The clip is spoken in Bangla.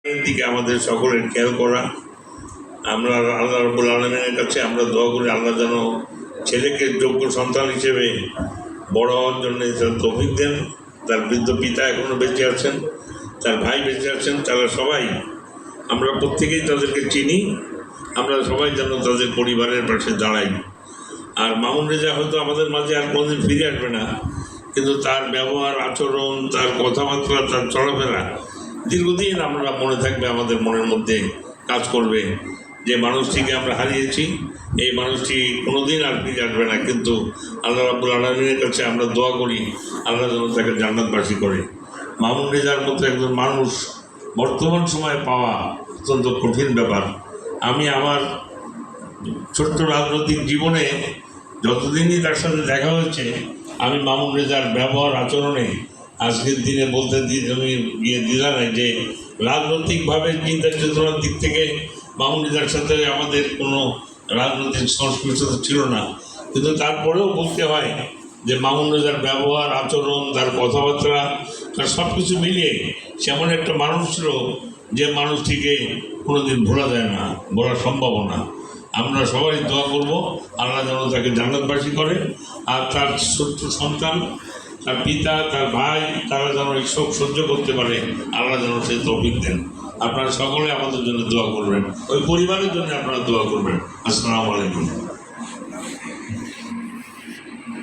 এর দিকে আমাদের সকলের খেয়াল করা। আমরা আল্লাহ রাব্বুল আলামিনের কাছে আমরা দোয়া করি আল্লাহ যেন ছেলেকে যোগ্য সন্তান হিসেবে বড় হওয়ার জন্য তার তৌফিক দেন। তার বৃদ্ধ পিতা এখনও বেঁচে আছেন, তার ভাই বেঁচে আছেন, তারা সবাই আমরা প্রত্যেকেই তাদেরকে চিনি। আমরা সবাই যেন তাদের পরিবারের পাশে দাঁড়াই। আর মামুন রেজা হয়তো আমাদের মাঝে আর কোনোদিন ফিরে আসবে না, কিন্তু তার ব্যবহার, আচরণ, তার কথাবার্তা, তার চলাফেরা দীর্ঘদিন আমরা মনে থাকবে, আমাদের মনের মধ্যে কাজ করবে যে মানুষটিকে আমরা হারিয়েছি, এই মানুষটি কোনোদিন আর ফিরে আসবে না। কিন্তু আল্লাহ রাব্বুল আলামিনের কাছে আমরা দোয়া করি আল্লাহ যেন তাকে জান্নাতবাসী করে। মামুন রেজার মতো একজন মানুষ বর্তমান সময়ে পাওয়া অত্যন্ত কঠিন ব্যাপার। আমি আমার ছোট্ট রাজনৈতিক জীবনে যতদিনই তার সাথে দেখা হয়েছে, আমি মামুন রেজার ব্যবহার, আচরণে আজকের দিনে বলতে আমি গিয়ে দ্বিধা নাই যে রাজনৈতিকভাবে চিন্তা চেতনার দিক থেকে মামুন রেজার সাথে আমাদের কোনো রাজনৈতিক সংস্পৃষ্ট ছিল না, কিন্তু তারপরেও বলতে হয় যে মামুন রেজার ব্যবহার, আচরণ, তার কথাবার্তা, তার সব কিছু মিলিয়ে সে এমন একটা মানুষ ছিল যে মানুষটিকে কোনোদিন ভোলা যায় না, বলা সম্ভব না। আমরা সবাই দোয়া করব আল্লাহ যেন তাকে জান্নাতবাসী করে, আর তার ছোট্ট সন্তান, তার পিতা, তার ভাই, তারা যেন এই শোক সহ্য করতে পারে, আল্লাহ যেন সেই তৌফিক দেন। আপনারা সকলে আমাদের জন্য দোয়া করবেন, ওই পরিবারের জন্য আপনারা দোয়া করবেন। আসসালামু আলাইকুম।